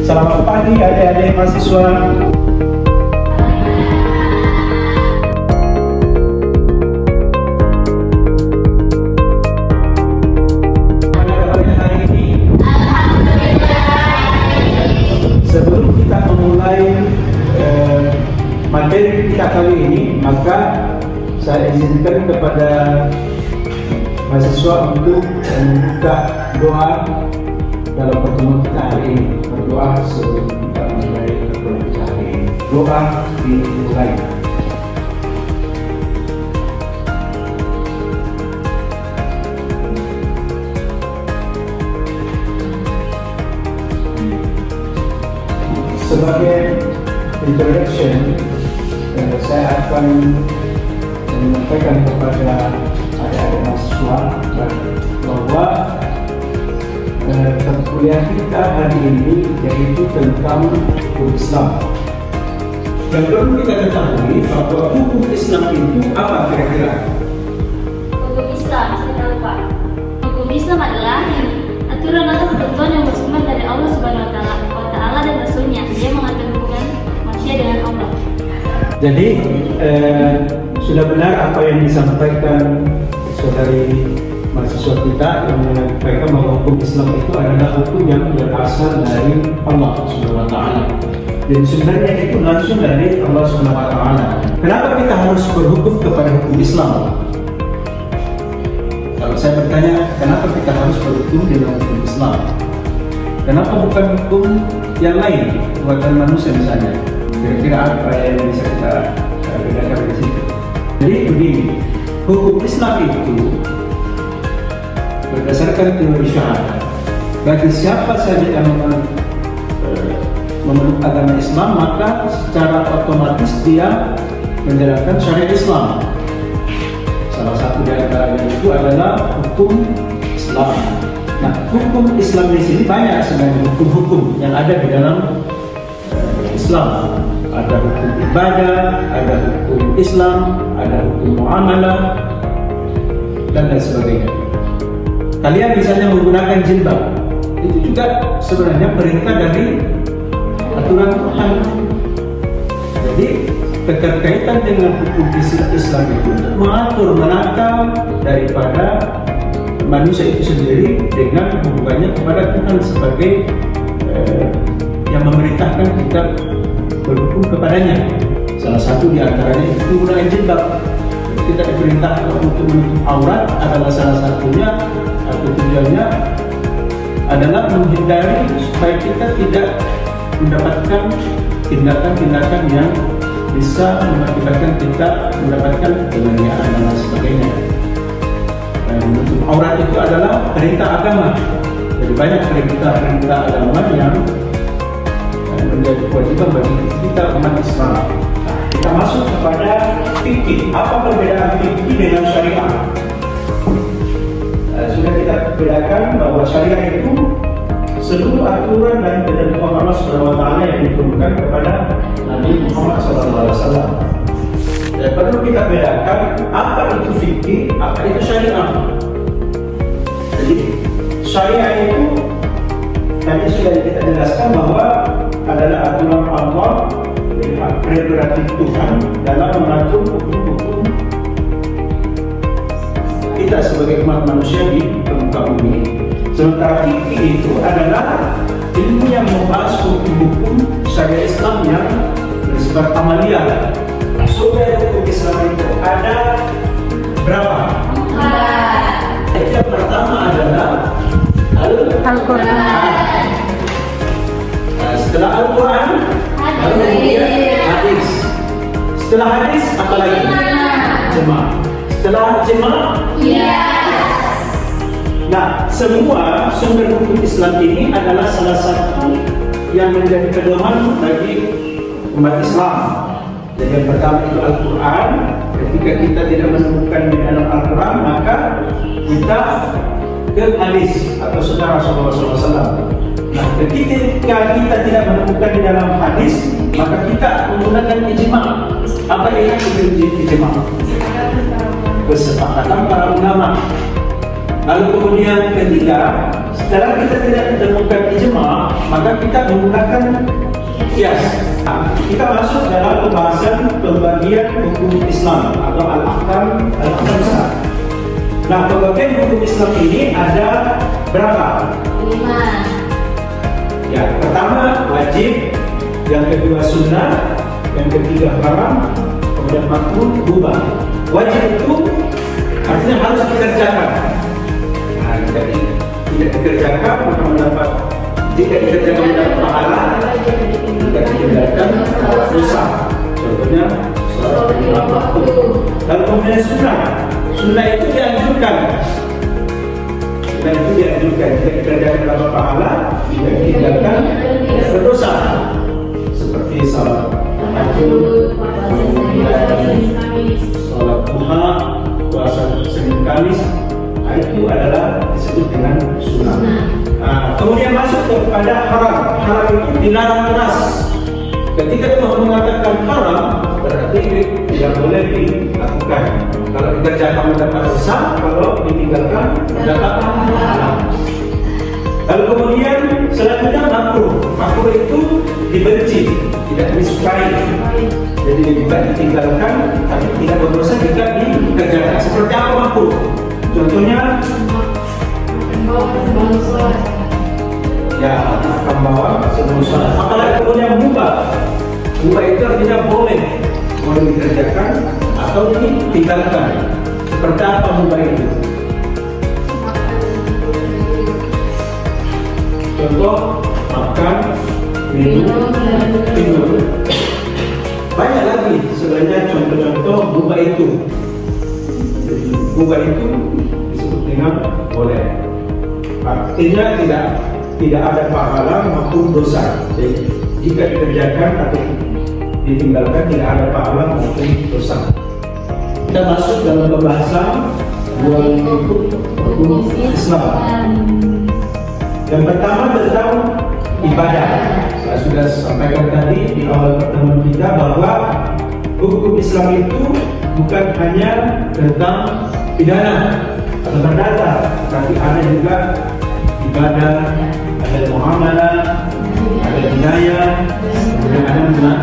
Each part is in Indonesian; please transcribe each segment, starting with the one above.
Selamat pagi adik-adik mahasiswa. Sebelum kita memulai materi kita kali ini, maka saya izinkan kepada mahasiswa untuk membuka doa dalam pertemuan kita hari ini. Berdoa sebelum kita mulai pertemuan kita hari ini. Doa dimulai. Sebagai introduction, saya akan menyampaikan kepada adik-adik mahasiswa bahwa kuliah kita hari ini yaitu tentang hukum Islam. Yang perlu kita ketahui bahwa hukum Islam itu apa kira-kira? Hukum Islam, saya tahu Pak. Hukum Islam adalah aturan atau ketentuan yang bersumber dari Allah Subhanahu wa Ta'ala dan Rasulnya. Dia mengatur hubungan manusia dengan Allah. Jadi sudah benar apa yang disampaikan saudari mahasiswa kita yang menyampaikan bahwa hukum Islam itu adalah hukum yang berasal dari Allah Subhanahu wa Ta'ala. Dan sebenarnya itu langsung dari Allah Subhanahu wa Ta'ala. Kenapa kita harus berhukum kepada hukum Islam? Kalau saya bertanya, kenapa kita harus berhukum dengan hukum Islam? Kenapa bukan hukum yang lain, buatan manusia misalnya? Kira-kira apa yang bisa kita bedakan di situ? Jadi begini, hukum Islam itu berdasarkan teori syahadat. Bagi siapa saja yang memeluk agama Islam, maka secara otomatis dia menjalankan syariat Islam. Salah satu di antaranya itu adalah hukum Islam. Nah, hukum Islam di sini banyak sebenarnya hukum-hukum yang ada di dalam Islam. Ada hukum ibadah, ada hukum Islam, ada hukum muamalah, dan lain sebagainya. Kalian misalnya menggunakan jilbab, itu juga sebenarnya perintah dari aturan Tuhan. Jadi keterkaitan dengan hukum Islam itu untuk mengatur, menakal daripada manusia itu sendiri dengan hubungannya kepada Tuhan sebagai yang memerintahkan kita berhukum kepadanya. Salah satu di antaranya itu menggunakan jilbab. Kita diperintahkan untuk menutup aurat adalah salah satunya, atau tujuannya adalah menghindari supaya kita tidak mendapatkan tindakan-tindakan yang bisa mengakibatkan kita mendapatkan penganiayaan dan lain sebagainya. Menutup aurat itu adalah perintah agama. Jadi banyak perintah agama yang menjadi kewajiban bagi kita umat Islam. Nah, kita masuk kepada fikih. Apa perbedaan fikih dengan syariah? Sudah kita bedakan bahwa syariah itu seluruh aturan dan ketentuan Allah Subhanahu wa Ta'ala yang diturunkan kepada Nabi Muhammad SAW. Dan perlu kita bedakan apa itu fikih, apa itu syariah. Jadi syariah itu tadi sudah kita jelaskan bahwa adalah aturan Allah dari hak prerogatif Tuhan dalam mengatur hukum-hukum kita sebagai umat manusia di permukaan bumi. Sementara fikih itu adalah ilmu yang membahas hukum-hukum syariat Islam yang bersifat amaliyah. Sumber hukum Islam itu ada berapa? Yang pertama adalah Al-Quran. Setelah Al-Quran, hadis. Setelah hadis, apa lagi? Jemaah. Setelah jemaah? Nah, semua sumber hukum Islam ini adalah salah satu yang menjadi pedoman bagi umat Islam. Jadi yang pertama itu Al-Quran. Ketika kita tidak menemukan di dalam Al-Quran, maka kita ke hadis atau sunnah Rasulullah SAW. Nah, ketika kita tidak menemukan di dalam hadis, maka kita menggunakan ijma'. Apa yang itu ijma'? Kesepakatan para ulama. Lalu kemudian ketiga, setelah kita tidak menemukan ijma', terjemah, maka kita menggunakan kias. Kita masuk dalam pembahasan pembagian hukum Islam atau al-ahkam al-khamsah. Nah, pembagian hukum Islam ini ada berapa? 5. Ya, pertama wajib, yang kedua sunnah, yang ketiga haram, kemudian makruh, mubah. Wajib itu artinya harus dikerjakan. Nah, jadi tidak dikerjakan maka mendapat, jika dikerjakan mendapat pahala, jika ditinggalkan dosa. Contohnya sholat lima waktu. Lalu kemudian sunnah. Sunnah itu dianjurkan. Sunnah itu dianjurkan. Jika dikerjakan mendapat pahala, jika ditinggalkan berdosa. Seperti salat tahajud, sholat duha, puasa Senin Kamis, itu adalah disebut dengan sunnah. Kemudian masuk kepada haram. Haram itu dilarang keras. Ketika Tuhan mengatakan haram, berarti tidak boleh dilakukan. Kalau dikerjakan mendapat dosa, kalau ditinggalkan mendapat pahala. Lalu kemudian selanjutnya makruh. Makruh itu dibenci, tidak disukai. Jadi juga ditinggalkan, tapi tidak berdosa jika dikerjakan. Seperti apa makruh? Contohnya, ya, akan bawa sebelum sholat. Apalagi kemudian mubah. Mubah itu artinya boleh dikerjakan atau ditinggalkan. Seperti apa mubah itu? Contoh, makan, minum, tidur. Banyak lagi sebenarnya contoh-contoh mubah itu. Jadi mubah itu disebut dengan boleh. Artinya tidak ada pahala maupun dosa. Jadi jika dikerjakan atau ditinggalkan tidak ada pahala maupun dosa. Kita masuk dalam pembahasan dua hukum Islam. Yang pertama tentang ibadah. Saya sudah sampaikan tadi di awal pertemuan kita bahwa hukum Islam itu bukan hanya tentang pidana atau perdata, tapi ada juga ibadah, ada muamalah, ada jinayah, kemudian ada muamalah.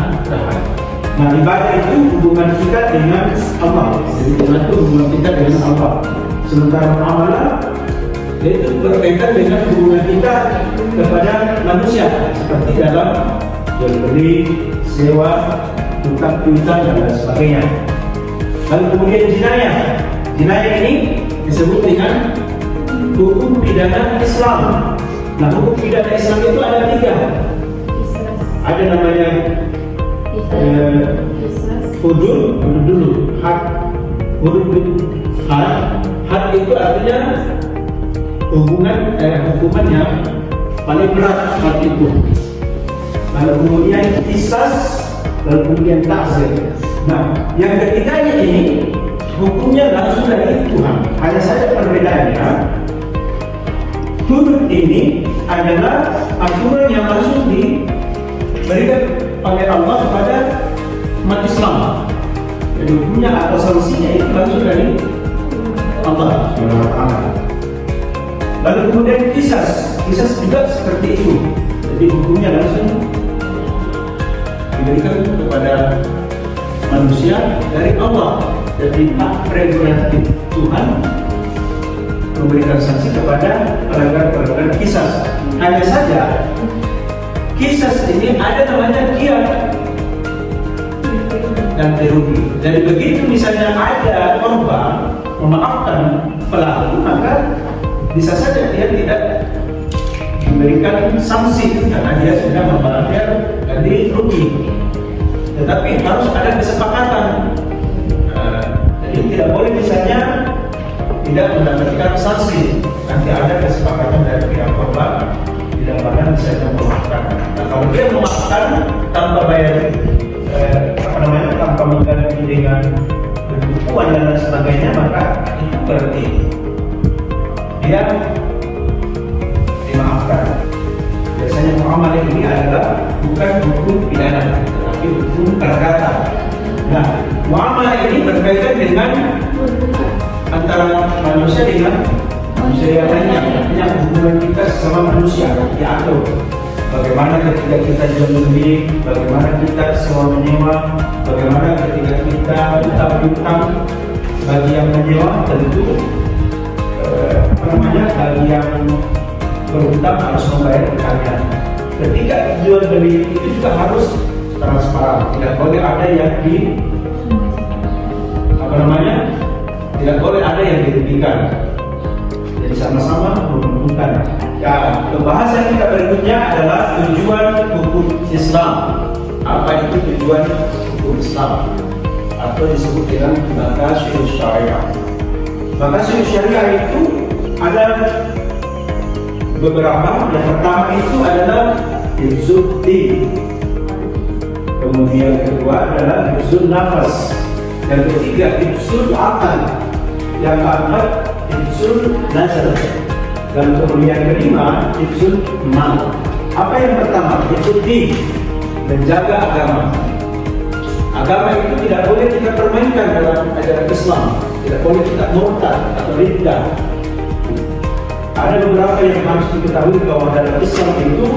Nah, ibadah itu hubungan kita dengan Allah. Jadi itu hubungan kita dengan Allah. Sementara muamalah itu berkaitan dengan hubungan kita kepada manusia, seperti dalam jual beli, sewa, tukar piutang dan lain sebagainya. Lalu kemudian jinayah. Jinayah ini disebut dengan hukum pidana Islam. Nah, hukum pidana Islam itu ada 3. Ada namanya hudud dulu, had itu artinya hukuman yang paling berat had itu. Lalu kemudian qisas, lalu kemudian ta'zir. Nah, yang ketiganya ini hukumnya langsung dari Tuhan. Hanya saja perbedaannya, hudud ini adalah aturan yang langsung diberikan oleh Allah kepada umat Islam. Jadi hukumnya atau sanksinya itu langsung dari Allah SWT. Lalu kemudian kisas juga seperti itu. Jadi hukumnya langsung diberikan kepada manusia dari Allah. Jadi hak prerogatif Tuhan memberikan sanksi kepada pelanggar-pelanggar kisas. Hanya saja kisas ini ada namanya qiyad dan rugi. Jadi begitu misalnya ada korban memaafkan pelaku, maka bisa saja dia tidak memberikan sanksi karena dia sudah membayar ganti rugi. Tetapi harus ada kesepakatan. Jadi tidak boleh misalnya tidak mendapatkan sanksi. Nanti ada kesepakatan dari pihak korban, tidak mana bisa memaafkan. Nah, kalau dia memaafkan tanpa bayar tanpa mengganti dengan penipuan dan lain sebagainya, maka itu berarti dia dimaafkan. Biasanya muamalah ini adalah bukan hukum pidana, tetapi hukum perdata. Nah, muamalah ini berkaitan dengan antara manusia dengan manusia manusia yang lainnya, artinya hubungan kita sesama manusia diatur. Bagaimana ketika kita jual beli, bagaimana kita sewa menyewa, bagaimana ketika kita utang bagi yang menyewa tentu bagi yang berhutang harus membayar utangnya. Ketika jual beli itu juga harus transparan, tidak boleh ada yang tidak boleh ada yang dirugikan. Jadi sama-sama menguntungkan. Ya, pembahasan kita berikutnya adalah tujuan hukum Islam. Apa itu tujuan hukum Islam? Atau disebut dengan maqasid syariah. Maqasid syariah itu ada beberapa. Yang pertama itu adalah hifzud din. Kemudian kedua adalah hifzud nafas. Yang ketiga hifzud akal. Yang keempat hifzud nazar. Dan kemudian kelima hifzul mal. Apa yang pertama? Hifzul din, menjaga agama. Agama itu tidak boleh kita permainkan dalam ajaran Islam. Tidak boleh kita murtad atau riddah. Ada beberapa yang harus diketahui bahwa dalam Islam itu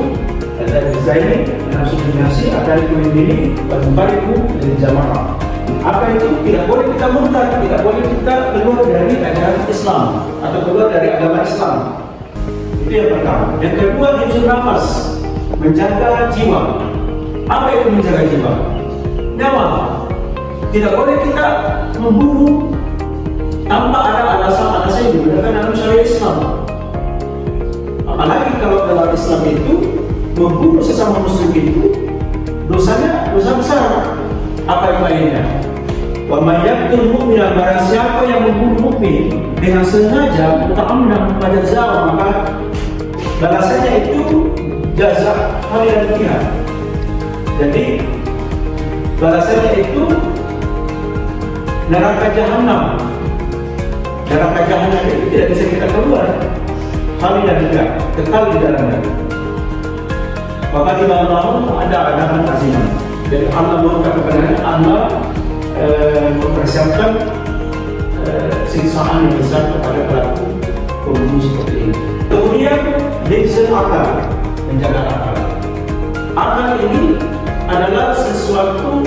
ada zaini, nafsu binafsi, ada diri, wajibariku dan jamaah. Apa itu? Tidak boleh kita murtad, tidak boleh kita keluar dari ajaran Islam atau keluar dari agama Islam. Itu yang pertama. Yang kedua, hifzul nafas, menjaga jiwa. Apa itu menjaga jiwa? Nyawa. Tidak boleh kita membunuh tanpa ada alasan-alasan yang digunakan dalam syariat Islam. Apalagi kalau dalam Islam itu membunuh sesama muslim itu dosanya dosa besar. Apa yang lainnya? Wa may yaqtul mu'mina, barang siapa yang membunuh mukmin dengan sengaja muta'ammidan fajaza'u, maka balasannya itu jaza khalidan fiha. Jadi balasannya itu neraka jahanam. Neraka jahanam itu tidak bisa kita keluar. Khalidan fiha, kekal di dalamnya. Maka di dalam ada adaban aziman. Jadi Allah murka kepadanya, Allah mempersiapkan siksaan yang besar kepada pelaku pembunuh seperti ini. Kemudian hifzul akal, menjaga akal. Akal ini adalah sesuatu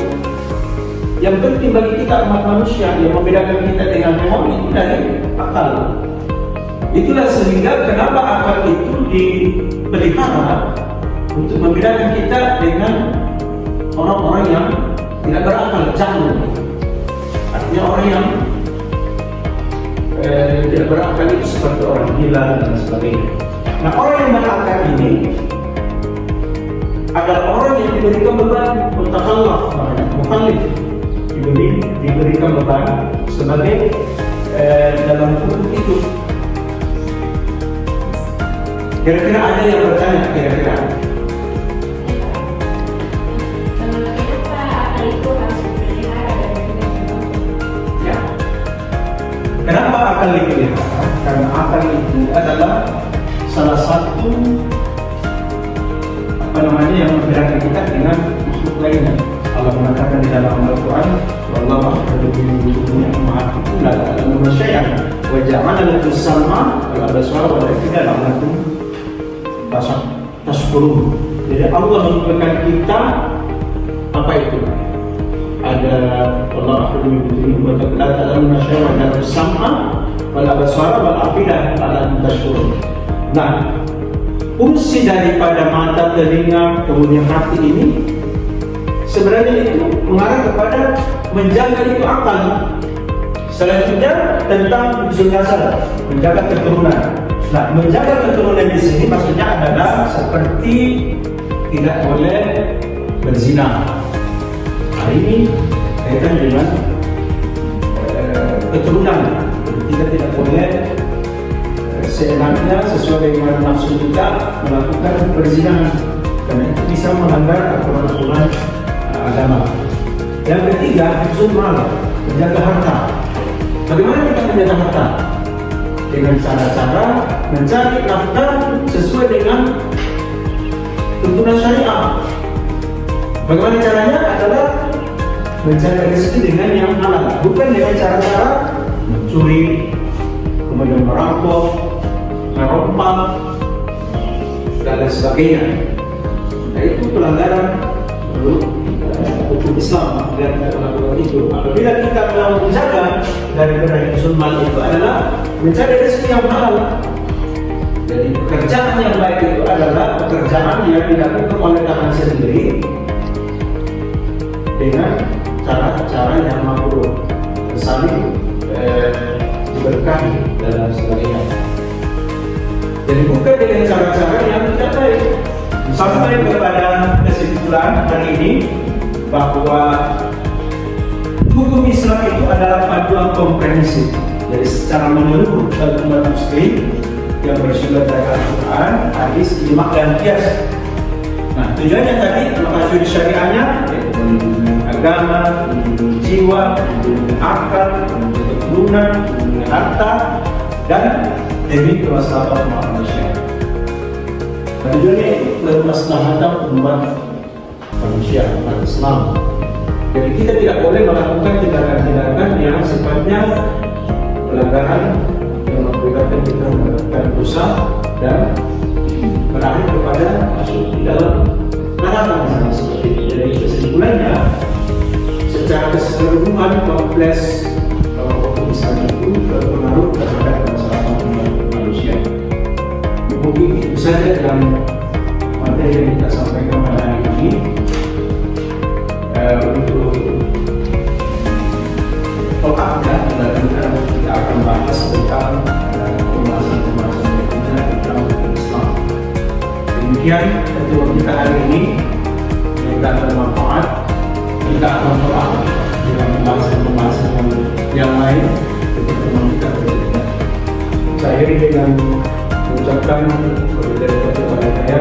yang penting bagi kita umat manusia. Yang membedakan kita dengan memori itu dari akal. Itulah sehingga kenapa akal itu dipelihara untuk membedakan kita dengan orang-orang yang tidak berakal, jahil. Artinya orang yang tidak berakal itu seperti orang gila dan sebagainya. Nah, orang yang berakal ini adalah orang yang diberikan beban mukallaf, diberikan beban sebagai dalam hukum itu. Kira-kira ada yang bertanya kira-kira? Kenapa akal dipelihara? Karena akal itu adalah salah satu yang membedakan kita dengan makhluk lainnya. Allah mengatakan di dalam Al-Quran, "Wallahu akhrajakum min butuni ummahatikum la ta'lamuna syai'an wa ja'ala lakum as-sam'a wal absara wal af'idata la'allakum tashkurun." Jadi Allah memberikan kita apa itu? Ada Allah akhrajakum min butuni ummahatikum la ta'lamuna syai'an wa ja'ala lakum as-sam'a wal absara wal af'idata la'allakum tashkurun. Nah, fungsi daripada mata, telinga, kemudian hati ini sebenarnya itu mengarah kepada menjaga itu akal. Selanjutnya tentang hifzul nasab, menjaga keturunan. Nah, menjaga keturunan di sini maksudnya adalah seperti tidak boleh berzina. Nah, ini kaitan dengan keturunan. Kita tidak boleh seenaknya sesuai dengan nafsu kita melakukan perzinahan, karena itu bisa melanggar aturan-aturan agama. Yang ketiga, hifzul mal, menjaga harta. Bagaimana kita menjaga harta? Dengan cara-cara mencari nafkah sesuai dengan tuntunan syariah. Bagaimana caranya? Adalah mencari rezeki dengan yang halal, bukan dengan cara-cara mencuri, kemudian merampok, merompak, dan lain sebagainya. Nah, itu pelanggaran menurut hukum Islam dan kita melakukan itu. Apabila kita mau menjaga dari kesulman itu adalah mencari rezeki yang halal. Jadi pekerjaan yang baik itu adalah pekerjaan yang dilakukan oleh tangan sendiri dengan cara-cara yang makruh, saling diberkahi dan sebagainya. Jadi bukan dengan cara-cara yang tidak baik. Sampai kepada kesimpulan hari ini bahwa hukum Islam itu adalah paduan komprehensif. Jadi secara menyeluruh bagi umat muslim yang bersumber dari Al-Quran, hadis, ijma' dan qiyas. Nah, tujuannya tadi maksud syariahnya yaitu melindungi agama, melindungi jiwa, melindungi akal, melindungi keturunan, melindungi harta, dan demi kemaslahatan umat manusia. Nah, tujuannya itu kemaslahatan umat manusia, umat Islam. Jadi kita tidak boleh melakukan tindakan-tindakan yang sifatnya pelanggaran yang mengakibatkan kita mendapatkan dosa dan berakhir kepada masuk di dalam neraka seperti itu. Jadi kesimpulannya, secara keseluruhan kompleks hukum Islam itu berpengaruh terhadap kemaslahatan umat manusia. Mungkin itu saja dalam materi yang kita sampaikan pada hari ini. Untuk topiknya kita akan bahas tentang pembahasan-pembahasan berikutnya tentang hukum Islam. Demikian pertemuan kita hari ini, semoga bermanfaat. Kita akan bertolak dengan pembahasan-pembahasan yang lain di pertemuan kita berikutnya. Saya akhiri dengan mengucapkan kepada saya